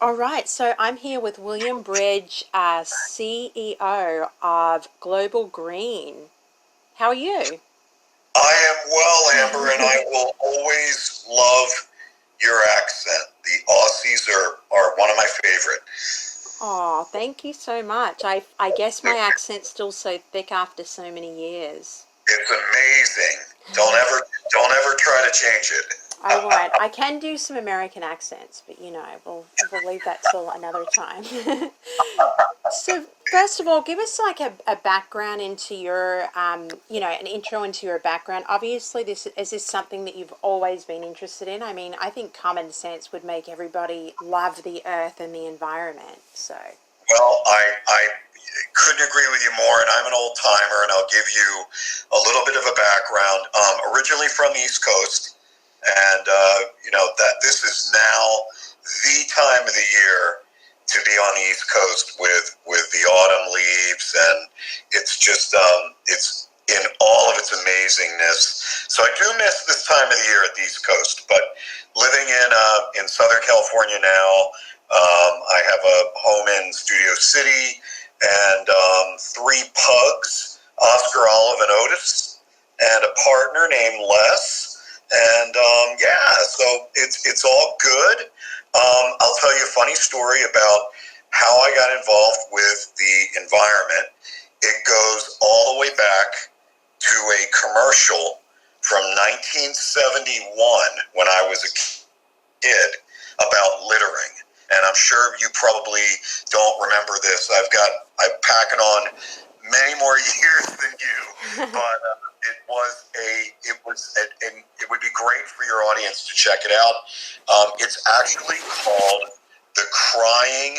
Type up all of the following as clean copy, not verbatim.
All right, so I'm here with William Bridge, CEO of Global Green. How are you? I am well, Amber, and I will always love your accent. The Aussies are one of my favorite. Oh, thank you so much. I guess my accent's still so thick after so many years. It's amazing. Don't ever try to change it. I won't. I can do some American accents, but we'll leave that till another time. So first of all, give us like a background into your, an intro into your background. Obviously, this is this something that you've always been interested in? I mean, I think common sense would make everybody love the earth and the environment. So, Well, I couldn't agree with you more, and I'm an old timer, and I'll give you a little bit of a background. Originally from the East Coast, and that this is now the time of the year to be on the East Coast with the autumn leaves, and it's just it's in all of its amazingness. So I do miss this time of the year at the East Coast, but living in Southern California now, I have a home in Studio City and three pugs, Oscar, Olive, and Otis, and a partner named Les. And so it's all good. I'll tell you a funny story about how I got involved with the environment. It goes all the way back to a commercial from 1971 when I was a kid about littering. And I'm sure you probably don't remember this. I'm packing on many more years than you, but it would be great for your audience to check it out. It's actually called the Crying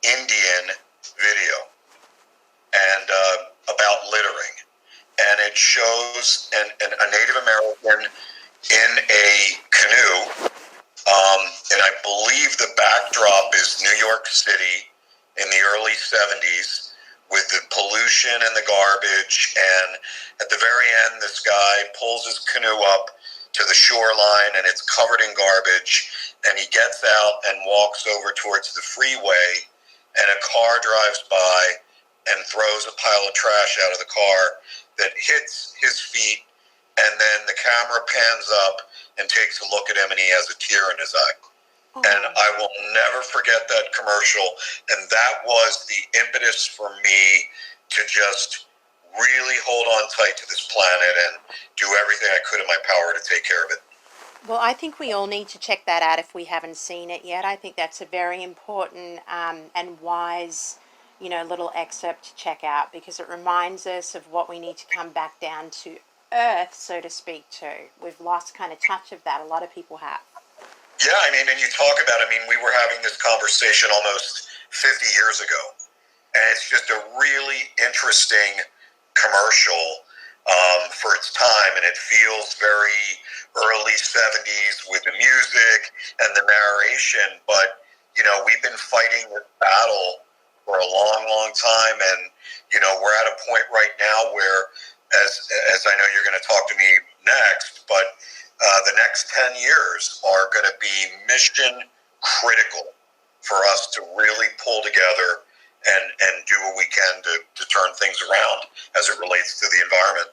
Indian video, and about littering, and it shows a Native American in a canoe. And I believe the backdrop is New York City in the early 70s with the pollution and the garbage. And at the very end, this guy pulls his canoe up to the shoreline and it's covered in garbage. And he gets out and walks over towards the freeway, and a car drives by and throws a pile of trash out of the car that hits his feet. And then the camera pans up and takes a look at him, and he has a tear in his eye. oh, And I will never forget that commercial. And that was the impetus for me to just really hold on tight to this planet and do everything I could in my power to take care of it. well, I think we all need to check that out if we haven't seen it yet. I think that's a very important and wise, little excerpt to check out because it reminds us of what we need to come back down to earth, so to speak, to. We've lost kind of touch of that. A lot of people have. Yeah, and you talk about, we were having this conversation almost 50 years ago, and it's just a really interesting commercial for its time, and it feels very early 70s with the music and the narration, but, we've been fighting this battle for a long, long time, and, we're at a point right now where, as I know you're going to talk to me next, but the next 10 years are going to be mission critical for us to really pull together and do what we can to turn things around as it relates to the environment.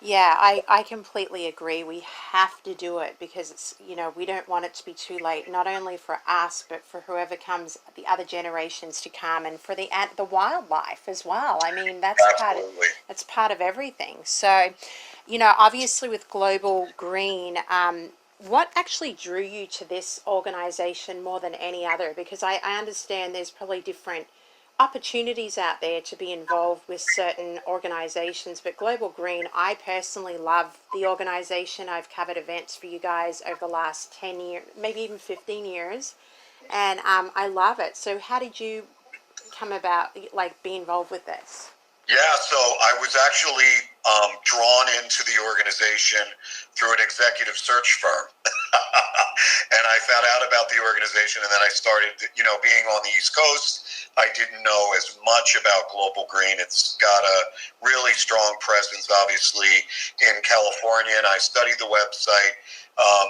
Yeah, I completely agree. We have to do it because we don't want it to be too late, not only for us, but for whoever comes, the other generations to come, and for the wildlife as well. I mean, Absolutely. that's part of everything. So, obviously with Global Green, what actually drew you to this organization more than any other? Because I understand there's probably different opportunities out there to be involved with certain organizations, but Global Green, I personally love the organization. I've covered events for you guys over the last 10 years, maybe even 15 years, and I love it. So how did you come about, like, be involved with this? Yeah, so I was actually drawn into the organization through an executive search firm. And I found out about the organization, and then I started, being on the East Coast. I didn't know as much about Global Green. It's got a really strong presence, obviously, in California, and I studied the website,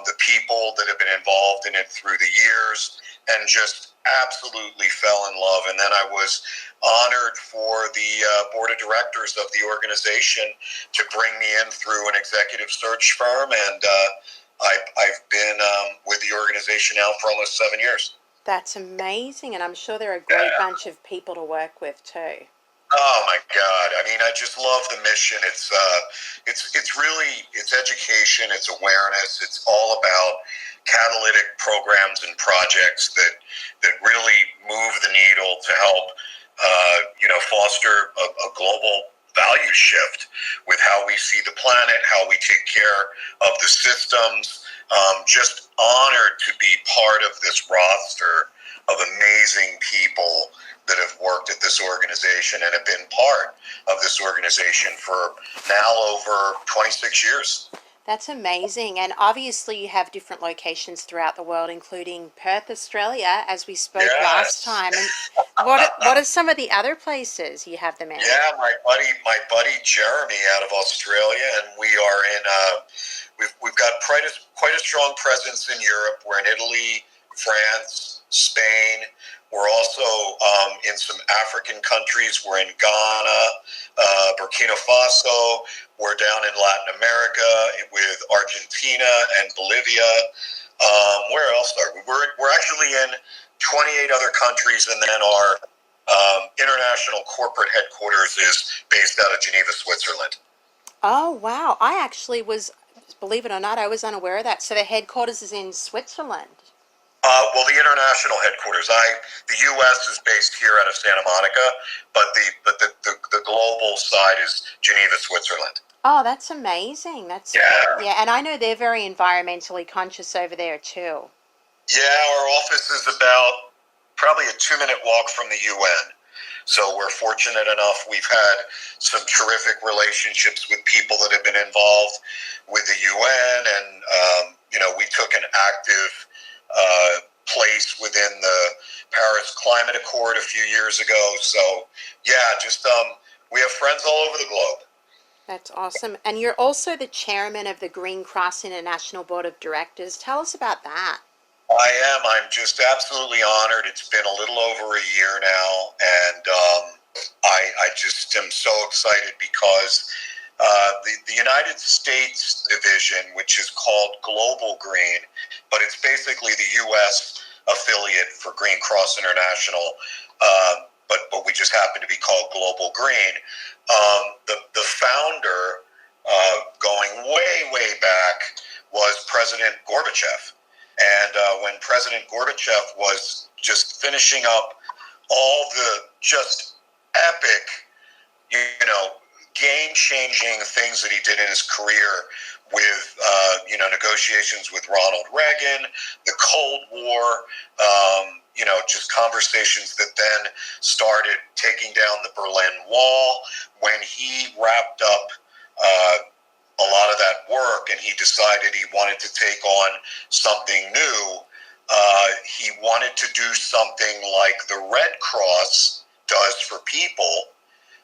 the people that have been involved in it through the years, and just absolutely fell in love. And then I was honored for the board of directors of the organization to bring me in through an executive search firm. And I've been with the organization now for almost 7 years. That's amazing, and I'm sure they're a great bunch of people to work with too. Oh my God! I mean, I just love the mission. It's really it's education, it's awareness, it's all about catalytic programs and projects that really move the needle to help foster a global value shift with how we see the planet, how we take care of the systems. Just honored to be part of this roster of amazing people that have worked at this organization and have been part of this organization for now over 26 years. That's amazing. And obviously, you have different locations throughout the world, including Perth, Australia, as we spoke last time. And what are some of the other places you have them in? Yeah, my buddy Jeremy out of Australia, and we are in. We've got quite a strong presence in Europe. We're in Italy, France, Spain. We're also in some African countries. We're in Ghana, Burkina Faso. We're down in Latin America with Argentina and Bolivia. Where else are we? We're actually in 28 other countries, and then our international corporate headquarters is based out of Geneva, Switzerland. Oh, wow. I actually was, believe it or not, I was unaware of that. So the headquarters is in Switzerland. Well, the international headquarters. The U.S. is based here out of Santa Monica, but the global side is Geneva, Switzerland. Oh, that's amazing. Yeah, and I know they're very environmentally conscious over there too. Yeah, our office is about probably a 2-minute walk from the UN. So we're fortunate enough. We've had some terrific relationships with people that have been involved with the UN, and we took an active place within the Paris Climate Accord a few years ago. So yeah, just we have friends all over the globe. That's awesome. And you're also the chairman of the Green Cross International Board of Directors. Tell us about that. I am. I'm just absolutely honored. It's been a little over a year now, and I just am so excited because the United States division, which is called Global Green, but it's basically the U.S. affiliate for Green Cross International, but we just happen to be called Global Green. The founder, going way back, was President Gorbachev. And when President Gorbachev was just finishing up all the just epic, game-changing things that he did in his career with, negotiations with Ronald Reagan, the Cold War, just conversations that then started taking down the Berlin Wall. When he wrapped up a lot of that work and he decided he wanted to take on something new, he wanted to do something like the Red Cross does for people,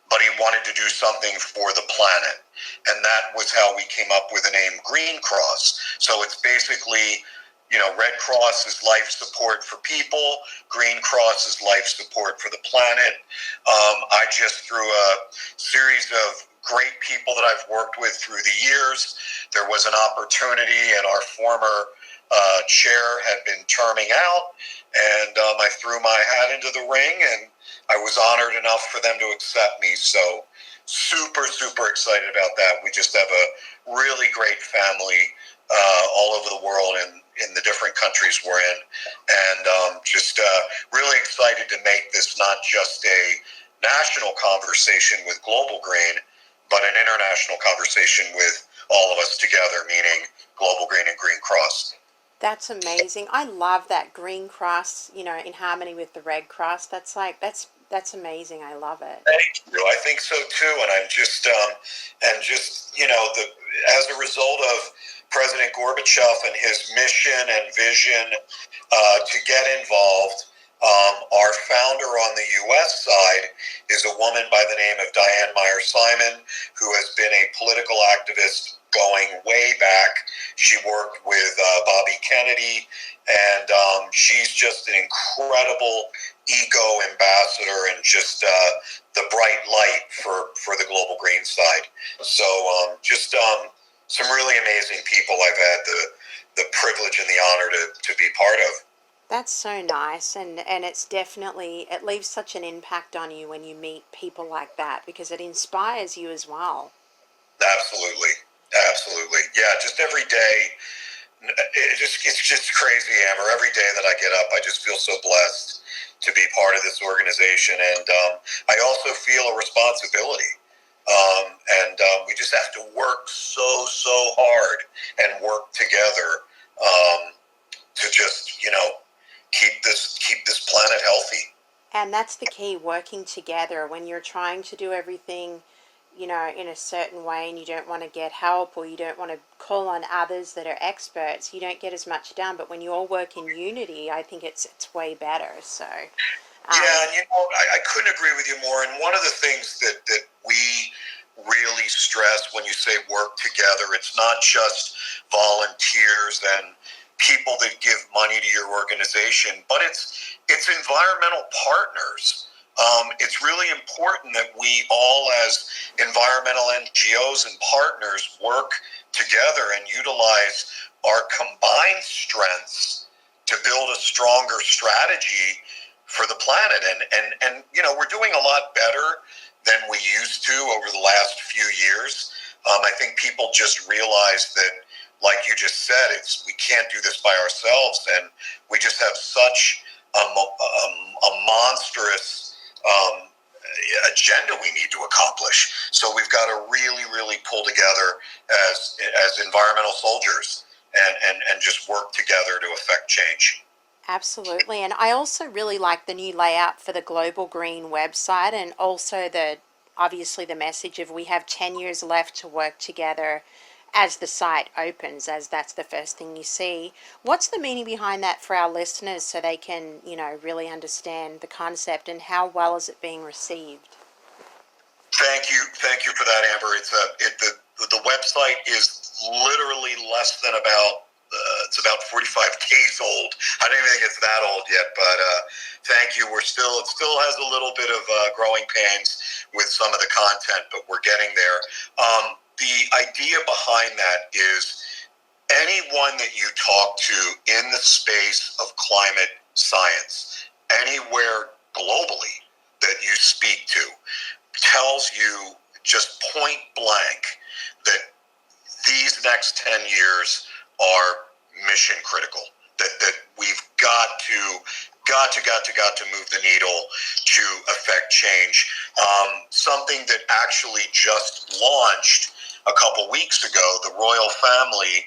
but he wanted to do something for the planet. And that was how we came up with the name Green Cross. So it's basically, Red Cross is life support for people. Green Cross is life support for the planet. I just, through a series of great people that I've worked with through the years, there was an opportunity, and our former chair had been terming out, and I threw my hat into the ring, and I was honored enough for them to accept me. So super excited about that. We just have a really great family all over the world and in the different countries we're in, and just really excited to make this not just a national conversation with Global Green, but an international conversation with all of us together, meaning Global Green and Green Cross. That's amazing. I love that Green Cross, in harmony with the Red Cross. That's amazing. I love it. Thank you. I think so too. And I'm just, as a result of President Gorbachev and his mission and vision to get involved, our founder on the U.S. side is a woman by the name of Diane Meyer Simon, who has been a political activist going way back. She worked with Bobby Kennedy, and she's just an incredible eco ambassador and just the bright light for the Global Green side. So some really amazing people I've had the privilege and the honor to be part of. That's so nice, and it's definitely, it leaves such an impact on you when you meet people like that because it inspires you as well. Absolutely, absolutely. Yeah, just every day. It's just crazy, Amber. Every day that I get up, I just feel so blessed to be part of this organization, and I also feel a responsibility. We just have to work so hard and work together to just keep this planet healthy. And that's the key, working together when you're trying to do everything, in a certain way and you don't want to get help or you don't want to call on others that are experts, you don't get as much done. But when you all work in unity, I think it's way better. So yeah, and I couldn't agree with you more. And one of the things that we really stress when you say work together, it's not just volunteers and people that give money to your organization, but it's environmental partners. It's really important that we all, as environmental NGOs and partners, work together and utilize our combined strengths to build a stronger strategy for the planet. And we're doing a lot better than we used to over the last few years. I think people just realize that, like you just said, we can't do this by ourselves, and we just have such a monstrous agenda we need to accomplish. So we've got to really pull together as environmental soldiers and just work together to affect change. absolutely. And I also really like the new layout for the Global Green website, and also obviously the message of we have 10 years left to work together as the site opens, as that's the first thing you see. What's the meaning behind that for our listeners so they can, really understand the concept, and how well is it being received? Thank you for that, Amber. The website is literally less than it's about 45 days old. I don't even think it's that old yet, but thank you. It still has a little bit of growing pains with some of the content, but we're getting there. The idea behind that is anyone that you talk to in the space of climate science, anywhere globally that you speak to, tells you just point blank that these next 10 years are mission critical, that we've got to move the needle to affect change. Something that actually just launched a couple weeks ago, the royal family,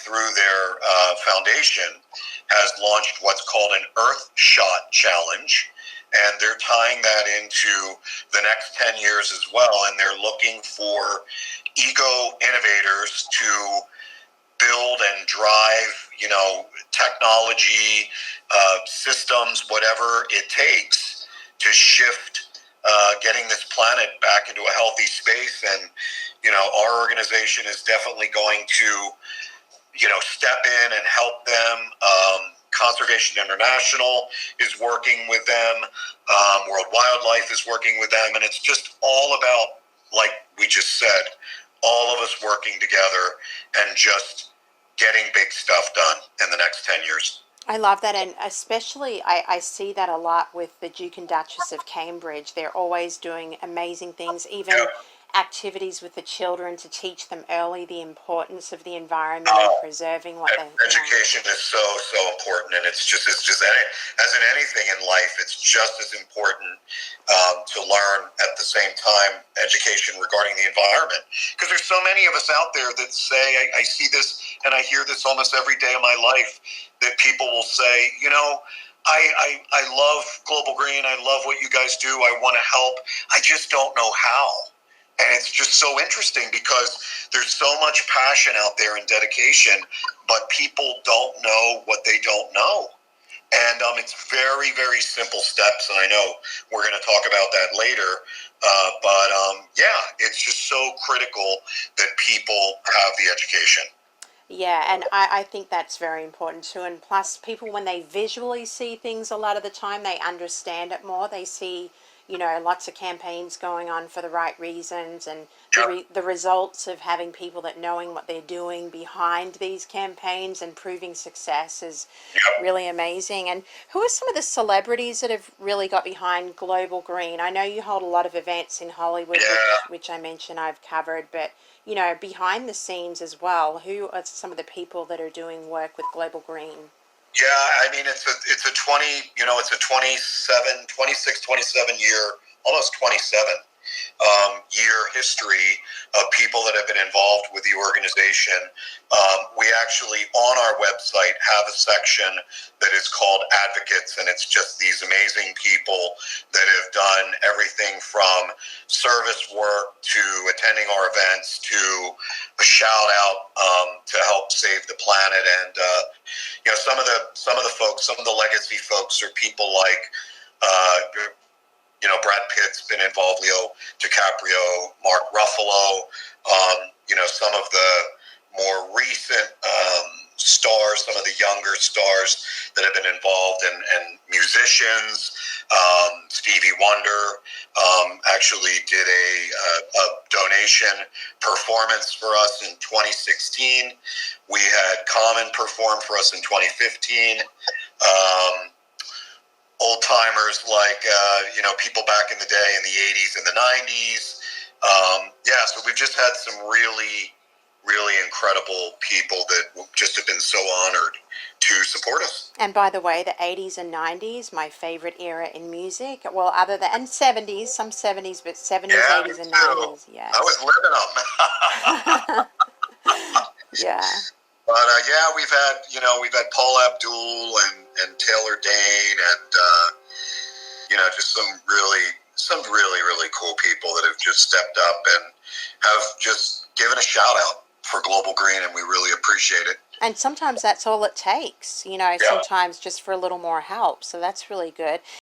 through their foundation, has launched what's called an Earth Shot Challenge. And they're tying that into the next 10 years as well. And they're looking for eco-innovators to build and drive, technology, systems, whatever it takes to shift, getting this planet back into a healthy space. And, our organization is definitely going to, step in and help them. Conservation International is working with them. World Wildlife is working with them. And it's just all about, like we just said, all of us working together and just getting big stuff done in the next 10 years. I love that, and especially I see that a lot with the Duke and Duchess of Cambridge. They're always doing amazing things, even activities with the children to teach them early the importance of the environment and preserving what they. Education is so important, and it's just as in anything in life, it's just as important to learn at the same time education regarding the environment, because there's so many of us out there that say, I see this and I hear this almost every day of my life, that people will say, I love Global Green, I love what you guys do, I want to help, I just don't know how. And it's just so interesting because there's so much passion out there and dedication, but people don't know what they don't know. And it's very, very simple steps, and I know we're going to talk about that later. But yeah, it's just so critical that people have the education. Yeah, and I think that's very important too. And plus, people, when they visually see things, a lot of the time they understand it more. They see, lots of campaigns going on for the right reasons, and Yep. the results of having people that knowing what they're doing behind these campaigns and proving success is Yep. really amazing. And who are some of the celebrities that have really got behind Global Green? I know you hold a lot of events in Hollywood, Yeah. which I mentioned I've covered, but behind the scenes as well, who are some of the people that are doing work with Global Green? Yeah, I mean it's a 20, it's a 27, 26, 27 year, almost 27 year history of people that have been involved with the organization. We actually, on our website, have a section that is called Advocates, and it's just these amazing people that have done everything from service work to attending our events to a shout out to help save the planet. And some of the folks, some of the legacy folks are people like Brad Pitt's been involved, Leo DiCaprio, Mark Ruffalo, some of the more recent stars, some of the younger stars that have been involved, and musicians. Stevie Wonder actually did a donation performance for us in 2016. We had Common perform for us in 2015. Old timers like people back in the day in the 80s and the 90s. Yeah, so we've just had some really, really incredible people that just have been so honored to support us. And by the way, the 80s and 90s, my favorite era in music. Well, other than, and 70s, some 70s, but 70s, Yeah, me 80s, and too. 90s, I was yes. living them. Yeah. But yeah, we've had Paul Abdul and Taylor Dane, and just some really really cool people that have just stepped up and have just given a shout out for Global Green, and we really appreciate it. And sometimes that's all it takes, Yeah. sometimes just for a little more help. So that's really good.